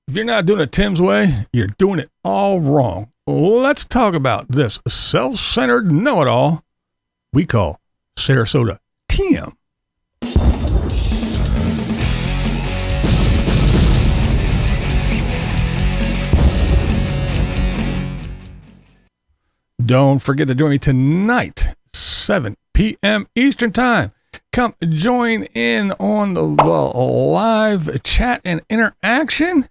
If you're not doing it Tim's way, you're doing it all wrong. Let's talk about this self-centered know-it-all we call Sarasota Tim. Don't forget to join me tonight, 7 p.m. Eastern Time. Come join in on the live chat and interaction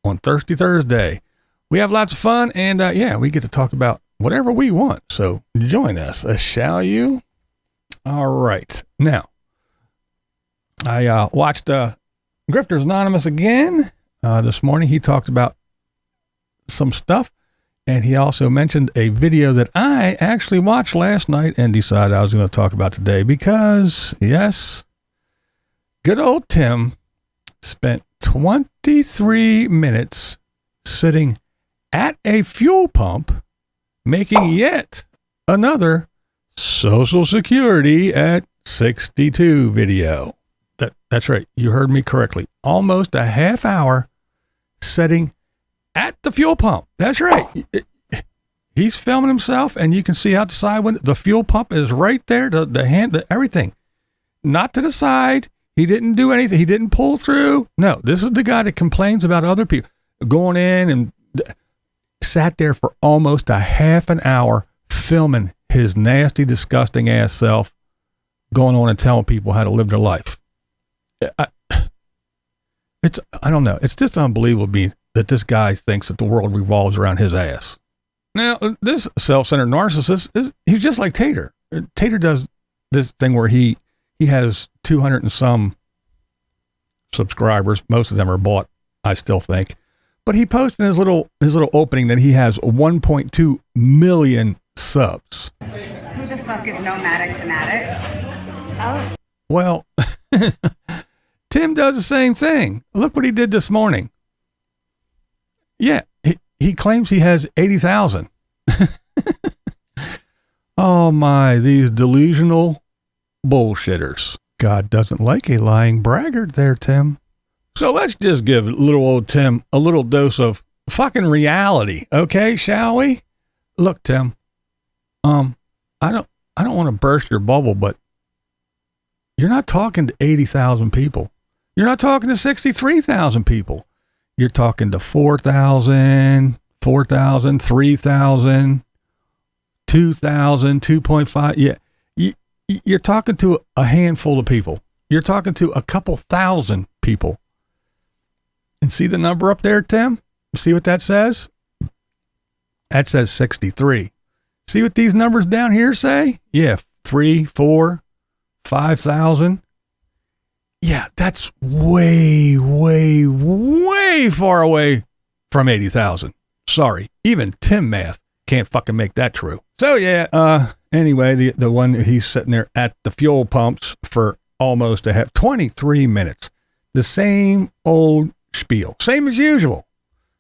on Thursday. We have lots of fun, and we get to talk about whatever we want. So join us, shall you? All right. Now, I watched Grifters Anonymous again this morning. He talked about some stuff, and he also mentioned a video that I actually watched last night and decided I was going to talk about today because, yes, good old Tim spent 23 minutes sitting at a fuel pump making yet another Social Security at 62 video. That's right. You heard me correctly. Almost a half hour sitting at the fuel pump. That's right. He's filming himself, and you can see out the side window. The fuel pump is right there. Everything. Not to the side. He didn't do anything. He didn't pull through. No, this is the guy that complains about other people going in and sat there for almost a half an hour filming his nasty, disgusting ass self going on and telling people how to live their life. I don't know. It's just unbelievable that this guy thinks that the world revolves around his ass. Now, this self-centered narcissist, he's just like Tater. Tater does this thing where he has 200 and some subscribers. Most of them are bought, I still think. But he posted in his little opening that he has 1.2 million subs. Who the fuck is Nomadic Fanatic? Oh. Well, Tim does the same thing. Look what he did this morning. Yeah, he claims he has 80,000. Oh my, these delusional bullshitters. God doesn't like a lying braggart there, Tim. So let's just give little old Tim a little dose of fucking reality, okay, shall we? Look, Tim, I don't want to burst your bubble, but you're not talking to 80,000 people. You're not talking to 63,000 people. You're talking to 4,000, 4,000, 3,000, 2,000, 2.5. Yeah, you're talking to a handful of people. You're talking to a couple thousand people. And see the number up there, Tim? See what that says? That says 63. See what these numbers down here say? Yeah, 3, 4, 5,000. Yeah, that's way, way, way far away from 80,000. Sorry, even Tim math can't fucking make that true. So yeah, anyway, the one he's sitting there at the fuel pumps for almost 23 minutes. The same old spiel, same as usual.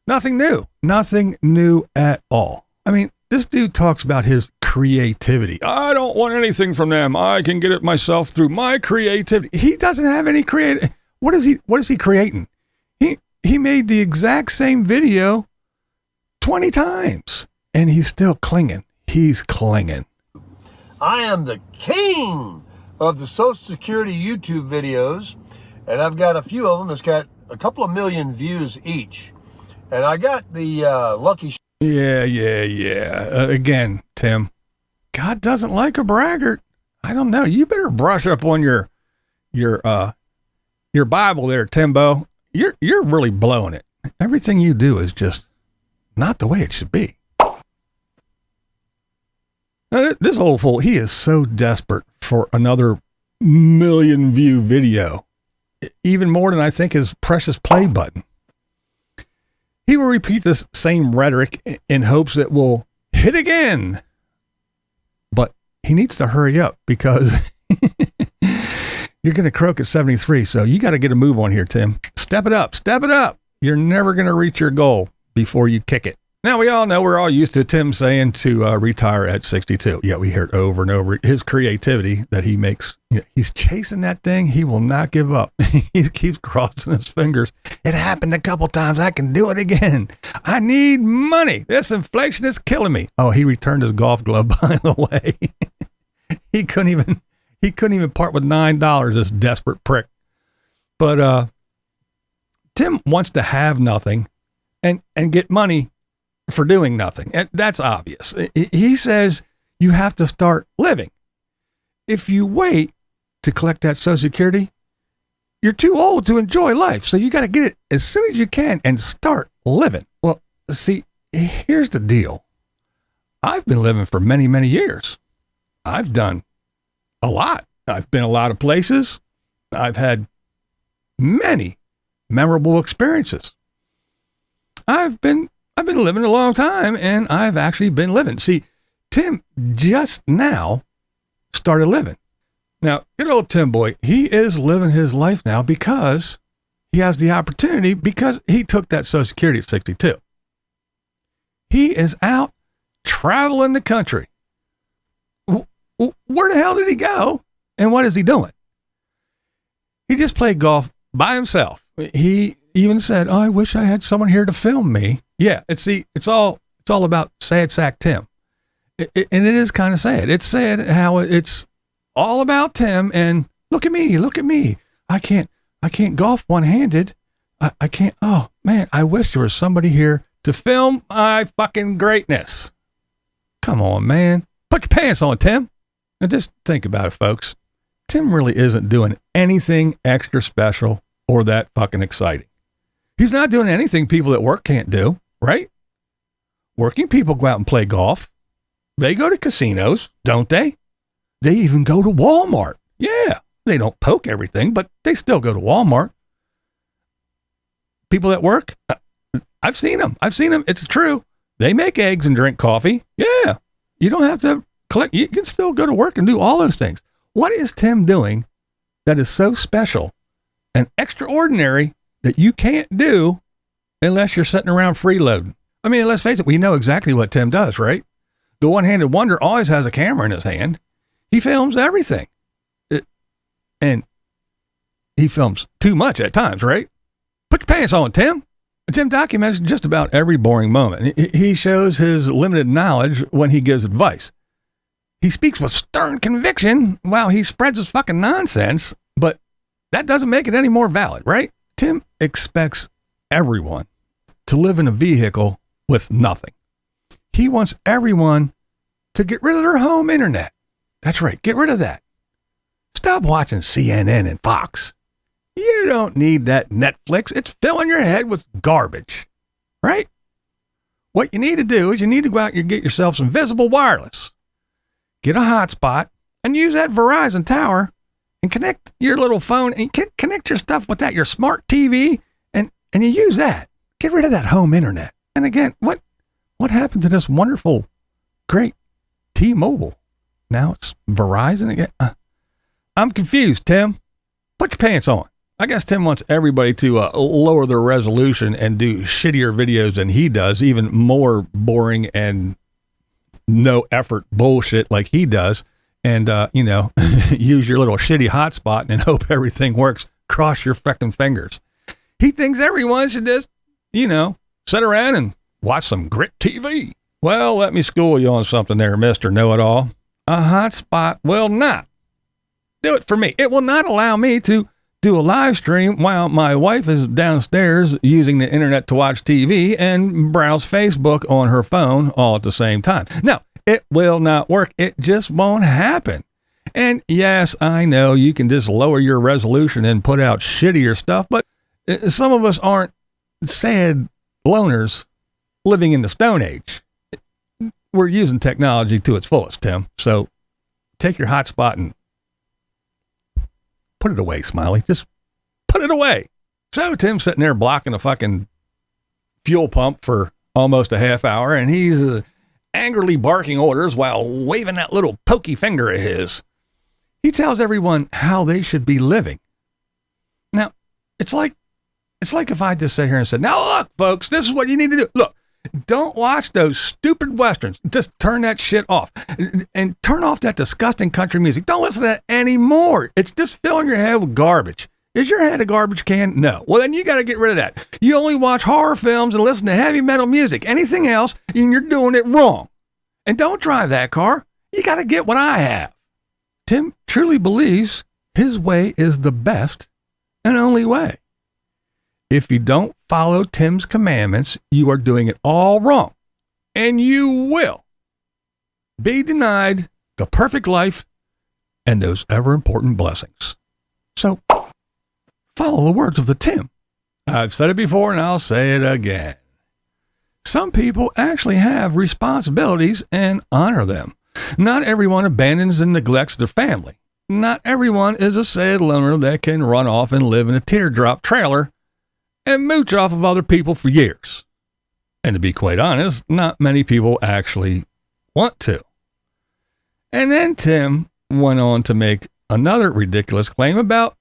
Nothing new at all. I mean, this dude talks about his creativity. I don't want anything from them. I can get it myself through my creativity. He doesn't have any creative. What is he creating? He made the exact same video 20 times and he's still clinging. He's clinging. I am the king of the Social Security YouTube videos, and I've got a few of them that's got a couple of million views each. And I got the lucky. Yeah. Again, Tim, God doesn't like a braggart. I don't know. You better brush up on your Bible there, Timbo. You're really blowing it. Everything you do is just not the way it should be. Now, this old fool, he is so desperate for another million view video, even more than I think his precious play button. He will repeat this same rhetoric in hopes that we'll hit again. But he needs to hurry up because you're going to croak at 73. So you got to get a move on here, Tim. Step it up. You're never going to reach your goal before you kick it. Now, we all know, we're all used to Tim saying to retire at 62. Yeah, we hear it over and over. His creativity that he makes, he's chasing that thing. He will not give up. He keeps crossing his fingers. It happened a couple times. I can do it again. I need money. This inflation is killing me. Oh, he returned his golf glove, by the way. He couldn't even part with $9, this desperate prick. But Tim wants to have nothing and get money for doing nothing. And that's obvious. He says you have to start living. If you wait to collect that Social Security, you're too old to enjoy life. So you got to get it as soon as you can and start living. Well, see, here's the deal. I've been living for many, many years. I've done a lot. I've been a lot of places. I've had many memorable experiences. I've been living a long time, and I've actually been living. See, Tim just now started living. Now, good old Tim boy, he is living his life now because he has the opportunity, because he took that Social Security at 62. He is out traveling the country. Where the hell did he go? And what is he doing? He just played golf by himself. He even said, "Oh, I wish I had someone here to film me." Yeah, it's all about sad sack Tim. And it is kind of sad. It's sad how it's all about Tim and look at me. I can't golf one-handed. I can't. Oh man, I wish there was somebody here to film my fucking greatness. Come on, man. Put your pants on, Tim. Now just think about it, folks. Tim really isn't doing anything extra special or that fucking exciting. He's not doing anything people at work can't do, right? Working people go out and play golf. They go to casinos, don't they? They even go to Walmart. Yeah, they don't poke everything, but they still go to Walmart. People at work, I've seen them. It's true. They make eggs and drink coffee. Yeah, you don't have to collect. You can still go to work and do all those things. What is Tim doing that is so special and extraordinary that you can't do unless you're sitting around freeloading? I mean, let's face it, we know exactly what Tim does, right? The one-handed wonder always has a camera in his hand. He films everything. And he films too much at times, right? Put your pants on, Tim. Tim documents just about every boring moment. He shows his limited knowledge when he gives advice. He speaks with stern conviction while he spreads his fucking nonsense, but that doesn't make it any more valid, right? Tim expects everyone to live in a vehicle with nothing. He wants everyone to get rid of their home internet. That's right, get rid of that. Stop watching CNN and Fox. You don't need that Netflix. It's filling your head with garbage, right? What you need to do is you need to go out and get yourself some visible wireless. Get a hotspot and use that Verizon tower and connect your little phone and connect your stuff with that, your smart TV, and you use that. Get rid of that home internet. And again, what happened to this wonderful, great T-Mobile? Now it's Verizon again. I'm confused, Tim. Put your pants on. I guess Tim wants everybody to lower their resolution and do shittier videos than he does, even more boring and no effort bullshit like he does. And, use your little shitty hotspot and hope everything works. Cross your fucking fingers. He thinks everyone should just, sit around and watch some grit TV. Well, let me school you on something there, Mr. Know-It-All. A hotspot will not do it for me. It will not allow me to do a live stream while my wife is downstairs using the internet to watch TV and browse Facebook on her phone all at the same time. No, it will not work. It just won't happen. And yes, I know you can just lower your resolution and put out shittier stuff, but some of us aren't sad loners living in the Stone Age. We're using technology to its fullest, Tim. So take your hotspot and put it away, Smiley. Just put it away. So Tim's sitting there blocking a fucking fuel pump for almost a half hour, and he's angrily barking orders while waving that little pokey finger of his. He tells everyone how they should be living. Now, it's like if I just sat here and said, "Now look, folks, this is what you need to do. Look, Don't watch those stupid Westerns. Just turn that shit off. And turn off that disgusting country music. Don't listen to that anymore. It's just filling your head with garbage. Is your head a garbage can? No. Well, then you got to get rid of that. You only watch horror films and listen to heavy metal music. Anything else, and you're doing it wrong. And don't drive that car. You got to get what I have. Tim truly believes his way is the best and only way. If you don't follow Tim's commandments, you are doing it all wrong. And you will be denied the perfect life and those ever important blessings. So, follow the words of the Tim. I've said it before and I'll say it again. Some people actually have responsibilities and honor them. Not everyone abandons and neglects their family. Not everyone is a sad loner that can run off and live in a teardrop trailer and mooch off of other people for years. And to be quite honest, not many people actually want to. And then Tim went on to make another ridiculous claim about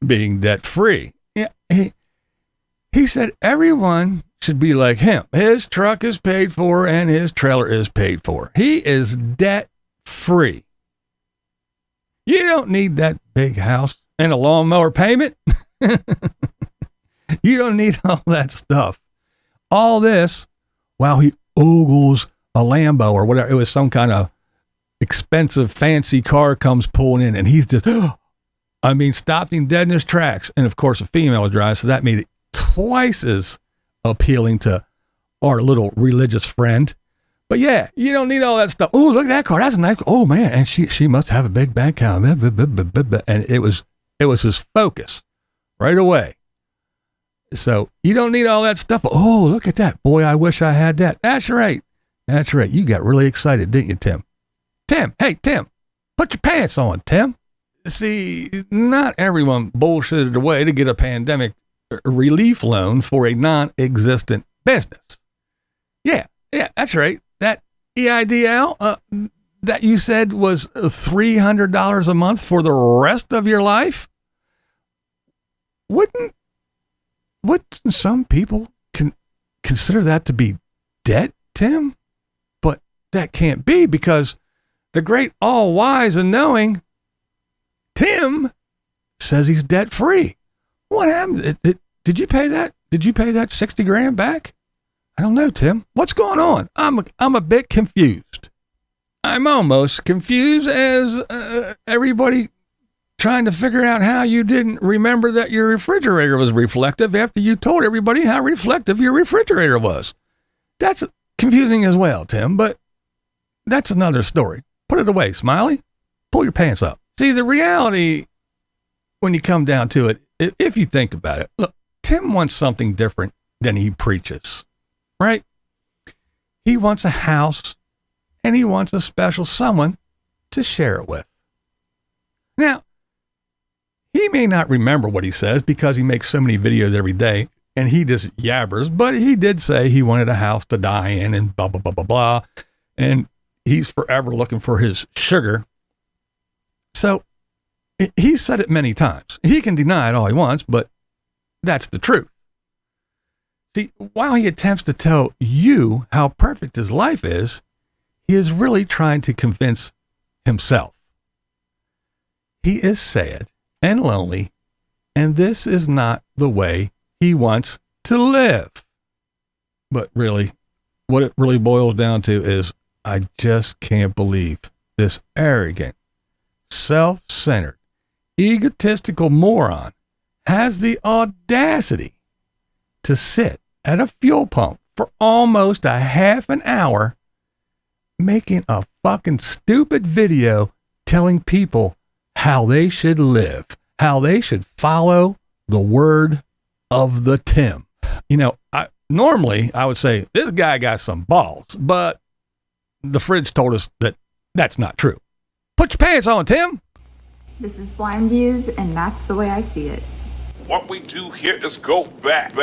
being debt-free. Yeah, he said everyone should be like him. His truck is paid for and his trailer is paid for. He is debt-free. You don't need that big house and a lawnmower payment. You don't need all that stuff. All this while he ogles a Lambo or whatever. It was some kind of expensive, fancy car comes pulling in, and he's just, stopped him dead in his tracks. And of course, a female drives, so that made it twice as appealing to our little religious friend. But yeah, you don't need all that stuff. Oh, look at that car. That's a nice car. Oh man, and she must have a big bank account. And it was his focus right away. So you don't need all that stuff. Oh, look at that. Boy, I wish I had that. That's right. That's right. You got really excited, didn't you, Tim? Hey, Tim, put your pants on, Tim. See, not everyone bullshitted away to get a pandemic relief loan for a non-existent business. Yeah, that's right. That EIDL that you said was $300 a month for the rest of your life? Wouldn't some people consider that to be debt, Tim? But that can't be, because the great all wise and knowing Tim says he's debt free. What happened? Did you pay that? Did you pay that 60 grand back? I don't know, Tim. What's going on? I'm a bit confused. I'm almost confused as everybody trying to figure out how you didn't remember that your refrigerator was reflective after you told everybody how reflective your refrigerator was. That's confusing as well, Tim, but that's another story. Put it away, Smiley. Pull your pants up. See, the reality, when you come down to it, if you think about it, look, Tim wants something different than he preaches, right? He wants a house, and he wants a special someone to share it with. Now, he may not remember what he says because he makes so many videos every day and he just yabbers, but he did say he wanted a house to die in and blah, blah, blah, blah, blah. And he's forever looking for his sugar. So he's said it many times. He can deny it all he wants, but that's the truth. See, while he attempts to tell you how perfect his life is, he is really trying to convince himself. He is sad and lonely, and this is not the way he wants to live. But really, what it really boils down to is, I just can't believe this arrogant, self-centered, egotistical moron has the audacity to sit at a fuel pump for almost a half an hour making a fucking stupid video telling people how they should live, how they should follow the word of the Tim. You know, normally I would say this guy got some balls, but the fridge told us that that's not true. Put your pants on, Tim. This is BlindViews, and that's the way I see it. What we do here is go back.